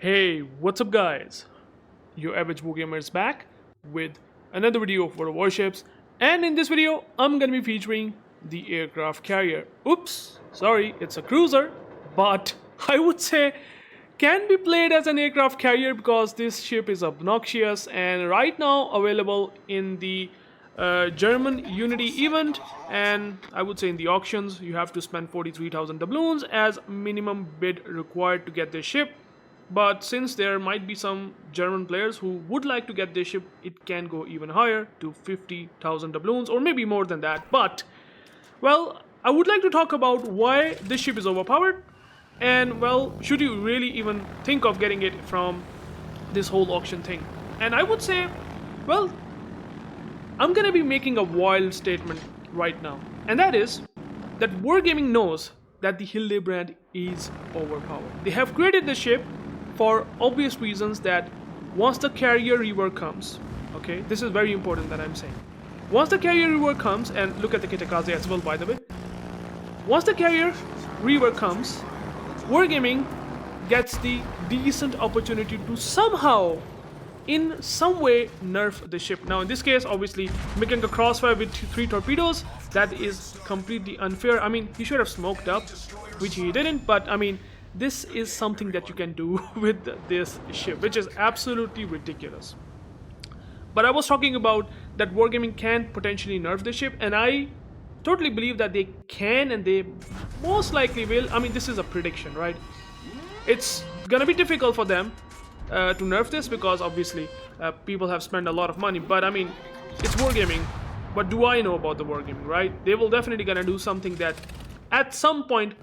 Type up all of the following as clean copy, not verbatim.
Hey, what's up guys? UrAvgWarGamer is back with another video of World of Warships, and in this video I'm gonna be featuring the aircraft carrier. Oops, sorry, it's a cruiser, but I would say can be played as an aircraft carrier because this ship is obnoxious and right now available in the German Unity event, and I would say in the auctions you have to spend 43,000 doubloons as minimum bid required to get this ship. But since there might be some German players who would like to get this ship, it can go even higher to 50,000 doubloons or maybe more than that. But, well, I would like to talk about why this ship is overpowered and, well, should you really even think of getting it from this whole auction thing. And I would say, well, I'm gonna be making a wild statement right now. And that is that Wargaming knows that the Hildebrand is overpowered. They have created the ship for obvious reasons that once the carrier rework comes, okay, this is very important that I'm saying. Once the carrier rework comes, and look at the Kitakaze as well by the way. Once the carrier rework comes, Wargaming gets the decent opportunity to somehow, in some way, nerf the ship. Now in this case, obviously, making a crossfire with 3 torpedoes, that is completely unfair. I mean, he should have smoked up, which he didn't, but I mean, this is something that you can do with this ship, which is absolutely ridiculous. But I was talking about that Wargaming can potentially nerf the ship, and I totally believe that they can and they most likely will. I mean, this is a prediction, right? It's gonna be difficult for them to nerf this because obviously people have spent a lot of money, but I mean, it's Wargaming. What do I know about the Wargaming, right? They will definitely gonna do something that at some point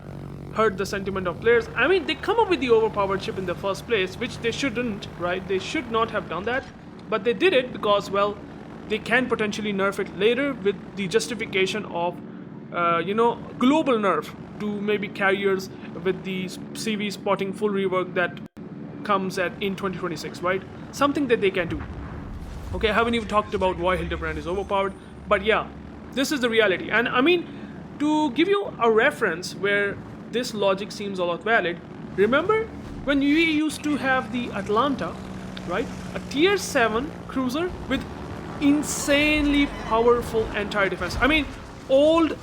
hurt the sentiment of players. I mean, they come up with the overpowered ship in the first place, which they shouldn't, right? They should not have done that, but they did it because, well, they can potentially nerf it later with the justification of, global nerf to maybe carriers with the CV spotting full rework that comes in 2026, right? Something that they can do. Okay, I haven't even talked about why Hildebrand is overpowered, but yeah, this is the reality. And I mean, to give you a reference where this logic seems a lot valid, remember when we used to have the Atlanta, right? A tier 7 cruiser with insanely powerful anti-defense. I mean, old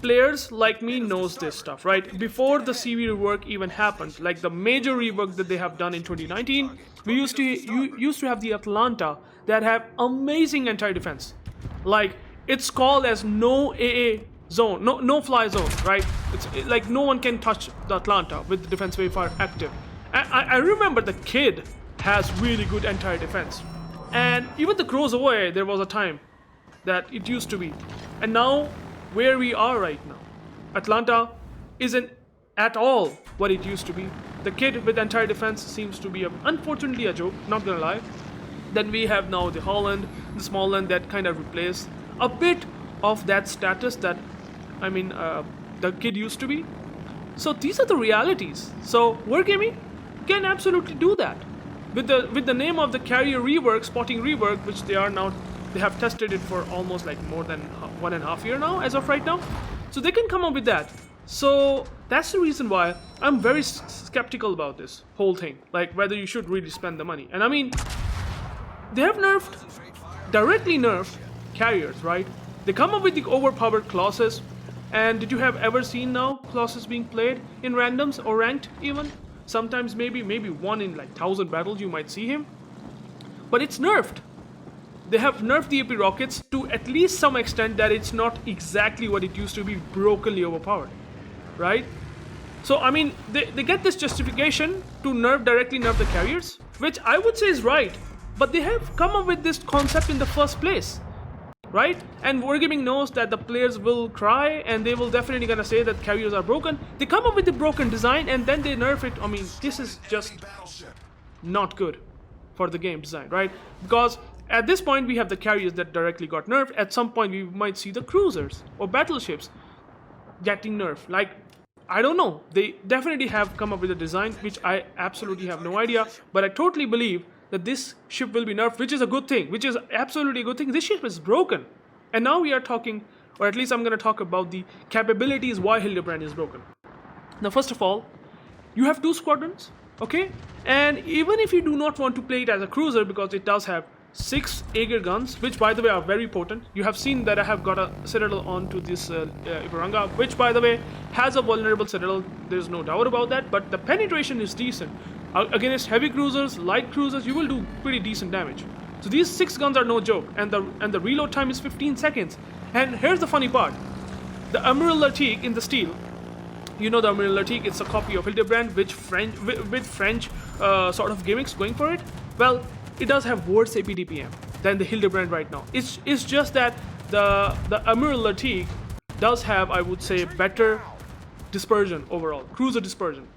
players like me knows this stuff, right? Before the CV rework even happened, like the major rework that they have done in 2019, we used to have the Atlanta that have amazing anti-defense. Like, it's called as no AA zone, no fly zone, right? It's like no one can touch the Atlanta with the defense wayfire active. I remember the Kid has really good anti-defense, and even the Cruiserway, there was a time that it used to be, and now where we are right now, Atlanta isn't at all what it used to be. The Kid with anti-defense seems to be unfortunately a joke, not gonna lie. Then we have now the Holland, the Smallland that kind of replaced a bit of that status that the Kid used to be. So these are the realities. So Wargaming can absolutely do that with the name of the carrier rework, spotting rework, which they have tested it for almost like more than 1.5 years now as of right now. So they can come up with that. So that's the reason why I'm very skeptical about this whole thing, like whether you should really spend the money. And I mean, they have directly nerfed carriers, right? They come up with the overpowered clauses. And did you have ever seen now clauses being played in randoms or ranked even? Sometimes maybe one in like 1,000 battles you might see him. But it's nerfed. They have nerfed the AP rockets to at least some extent that it's not exactly what it used to be, brokenly overpowered, right? So I mean, they get this justification to directly nerf the carriers, which I would say is right. But they have come up with this concept in the first place, right? And Wargaming knows that the players will cry and they will definitely gonna say that carriers are broken. They come up with the broken design and then they nerf it. I mean, this is just not good for the game design, right? Because at this point we have the carriers that directly got nerfed. At some point we might see the cruisers or battleships getting nerfed. Like, I don't know. They definitely have come up with a design which I absolutely have no idea, but I totally believe that this ship will be nerfed, which is a good thing, which is absolutely a good thing. This ship is broken. And now we are talking, or at least I'm going to talk about the capabilities why Hildebrand is broken. Now, first of all, you have 2 squadrons, Okay, and even if you do not want to play it as a cruiser, because it does have 6 Aegir guns, which by the way are very potent. You have seen that I have got a citadel onto this Ibaranga, which by the way has a vulnerable citadel. There's no doubt about that, but the penetration is decent. Against heavy cruisers, light cruisers, you will do pretty decent damage. So these 6 guns are no joke, and the reload time is 15 seconds. And here's the funny part: the Emerald Latique in the steel. You know the Emerald Latique, it's a copy of Hildebrand with French sort of gimmicks going for it. Well, it does have worse AP DPM than the Hildebrand right now. It's just that the Emerald Latique does have, I would say, better dispersion overall, cruiser dispersion.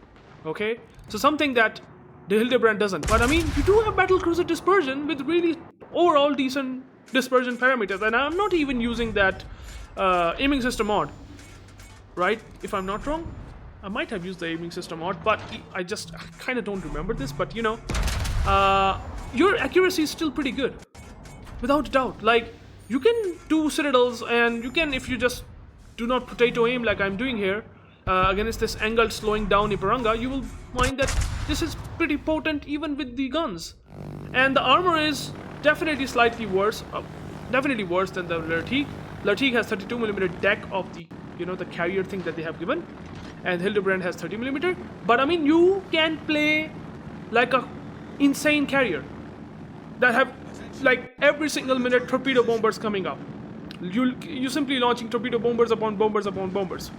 Okay, so something that the Hildebrand doesn't. But I mean, you do have battle cruiser dispersion with really overall decent dispersion parameters, and I'm not even using that aiming system mod, right? If I'm not wrong, I might have used the aiming system mod, but I kind of don't remember this. But you know, your accuracy is still pretty good, without a doubt. Like, you can do citadels, and you can, if you just do not potato aim like I'm doing here against this angled slowing down Ibaranga, you will find that this is pretty potent even with the guns. And the armor is definitely slightly worse, definitely worse than the Latique. Latique has 32mm deck of the, you know, the carrier thing that they have given, and Hildebrand has 30mm. But I mean, you can play like a insane carrier that have like every single minute torpedo bombers coming up. You simply launching torpedo bombers upon bombers upon bombers,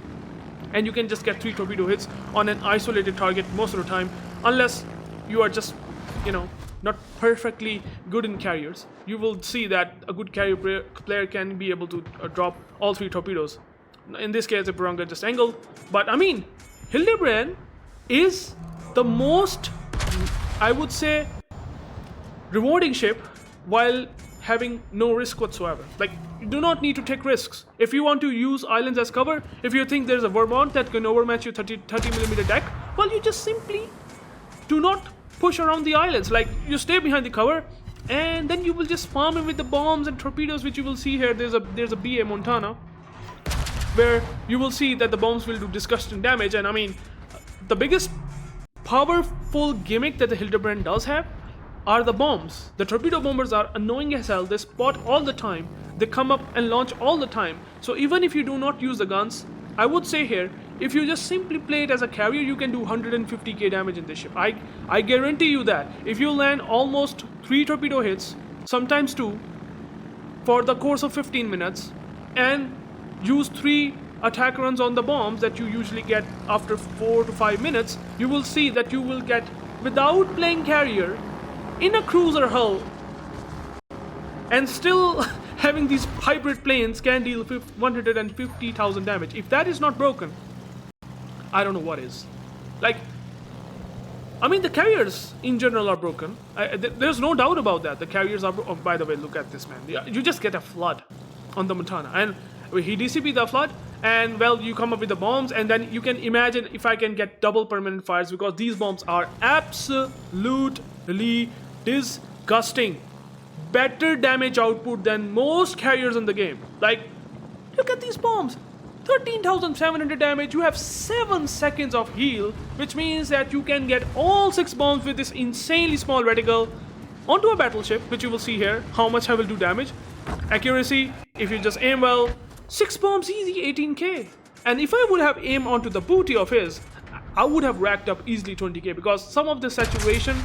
and you can just get 3 torpedo hits on an isolated target most of the time, unless you are just, you know, not perfectly good in carriers. You will see that a good carrier player can be able to drop all 3 torpedoes. In this case, Ibaranga just angle. But I mean, Hildebrand is the most, I would say, rewarding ship while having no risk whatsoever. Like, you do not need to take risks. If you want to use islands as cover, if you think there's a Vermont that can overmatch your 30mm deck, well, you just simply do not push around the islands. Like, you stay behind the cover, and then you will just farm him with the bombs and torpedoes, which you will see here. There's a BA Montana, where you will see that the bombs will do disgusting damage. And I mean, the biggest powerful gimmick that the Hildebrand does have are the bombs. The torpedo bombers are annoying as hell. They spot all the time. They come up and launch all the time. So even if you do not use the guns, I would say here, if you just simply play it as a carrier, you can do 150k damage in this ship. I guarantee you that. If you land almost 3 torpedo hits, sometimes 2, for the course of 15 minutes, and use 3 attack runs on the bombs that you usually get after 4 to 5 minutes, you will see that you will get, without playing carrier, in a cruiser hull, and still having these hybrid planes can deal 150,000 damage. If that is not broken, I don't know what is. Like, I mean, the carriers in general are broken. There's no doubt about that. The carriers are oh, by the way, look at this, man. You just get a flood on the Montana, and he DCP the flood, and well, you come up with the bombs, and then you can imagine if I can get double permanent fires, because these bombs are absolutely disgusting. Better damage output than most carriers in the game. Like, look at these bombs. 13,700 damage. You have 7 seconds of heal, which means that you can get all 6 bombs with this insanely small reticle onto a battleship, which you will see here how much I will do damage. Accuracy, if you just aim well, 6 bombs easy, 18k. And if I would have aimed onto the booty of his, I would have racked up easily 20k, because some of the saturation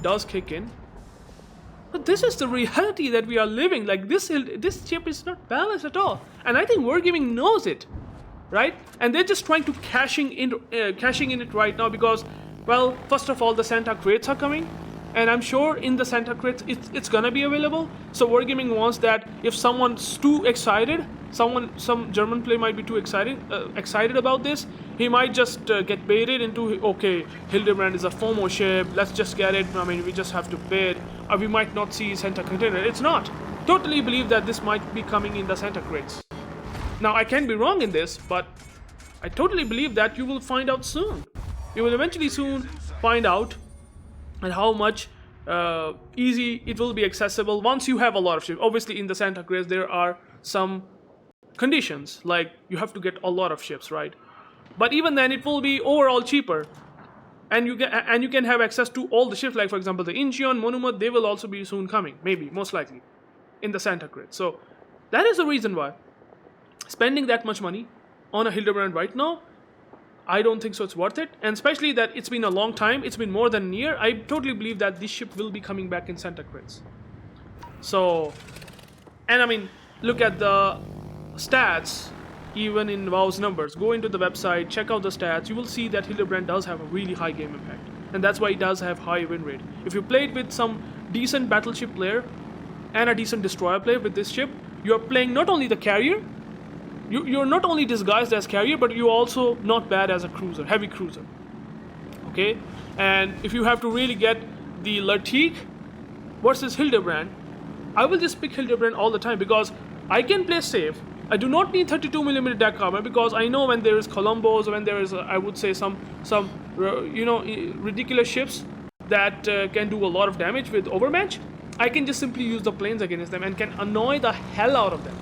does kick in. But this is the reality that we are living. Like, this chip is not balanced at all, and I think UrAvgWarGaming knows it, right? And they're just trying to cashing in it right now, because, well, first of all, the Santa crates are coming, and I'm sure in the Santa crates it's gonna be available. So UrAvgWarGaming wants that if someone's too excited, some German player might be too excited about this, he might just get baited into, okay, Hildebrand is a FOMO ship, let's just get it. I mean, we just have to bid. We might not see Santa container. It's not. Totally believe that this might be coming in the Santa crates. Now, I can be wrong in this, but I totally believe that you will find out soon. You will eventually soon find out, and how much easy it will be accessible once you have a lot of ships. Obviously, in the Santa crates there are some conditions, like you have to get a lot of ships, right? But even then, it will be overall cheaper and you can have access to all the ships. Like for example, the Incheon, Monumud, they will also be soon coming, maybe most likely, in the Santa grid. So that is the reason why spending that much money on a Hildebrand right now, I don't think so it's worth it. And especially that it's been a long time, it's been more than a year. I totally believe that this ship will be coming back in Santa grids. So, and I mean, look at the stats, even in WoW's numbers. Go into the website, check out the stats. You will see that Hildebrand does have a really high game impact, and that's why it does have high win rate. If you played with some decent battleship player and a decent destroyer player with this ship, you're playing not only the carrier, you're not only disguised as carrier, but you're also not bad as a cruiser, heavy cruiser. Okay, and if you have to really get the Latique versus Hildebrand, I will just pick Hildebrand all the time because I can play safe. I do not need 32mm deck armor because I know when there is Columbos, when there is I would say some ridiculous ships that can do a lot of damage with overmatch, I can just simply use the planes against them and can annoy the hell out of them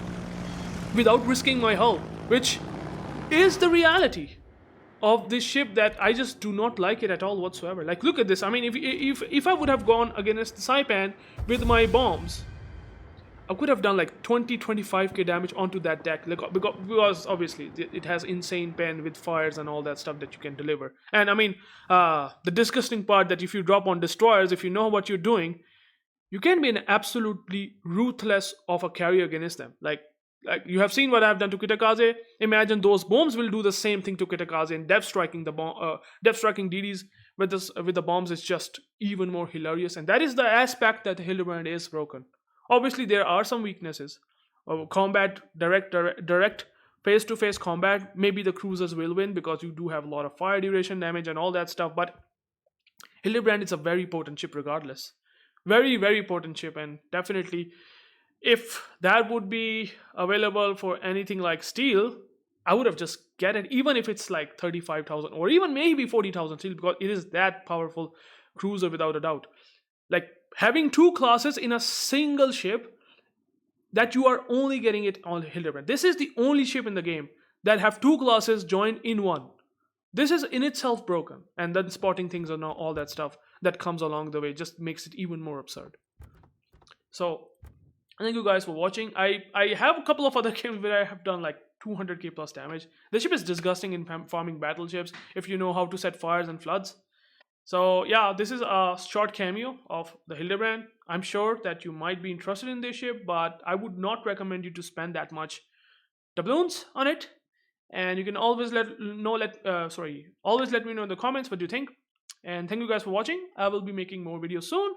without risking my hull, which is the reality of this ship that I just do not like it at all whatsoever. Like, look at this. I mean, if I would have gone against the Saipan with my bombs, I could have done like 20-25k damage onto that deck, like, because obviously it has insane pen with fires and all that stuff that you can deliver. And I mean, the disgusting part that if you drop on destroyers, if you know what you're doing, you can be an absolutely ruthless of a carrier against them. Like you have seen what I've done to Kitakaze. Imagine those bombs will do the same thing to Kitakaze, and depth striking DDs with the bombs is just even more hilarious. And that is the aspect that the Hildebrand is broken. Obviously, there are some weaknesses. Combat, direct face-to-face combat. Maybe the cruisers will win because you do have a lot of fire duration damage and all that stuff. But Hildebrand is a very potent ship regardless. Very, very potent ship, and definitely if that would be available for anything like steel, I would have just get it, even if it's like 35,000 or even maybe 40,000 steel, because it is that powerful cruiser without a doubt. Like having two classes in a single ship, that you are only getting it on Hildebrand. This is the only ship in the game that have two classes joined in one. This is in itself broken, and then spotting things and all that stuff that comes along the way just makes it even more absurd. So thank you guys for watching. I have a couple of other games where I have done like 200k plus damage. The ship is disgusting in farming battleships if you know how to set fires and floods. So yeah, this is a short cameo of the Hildebrand. I'm sure that you might be interested in this ship, but I would not recommend you to spend that much doubloons on it. And you can always always let me know in the comments what you think. And thank you guys for watching. I will be making more videos soon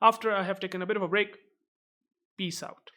after I have taken a bit of a break. Peace out.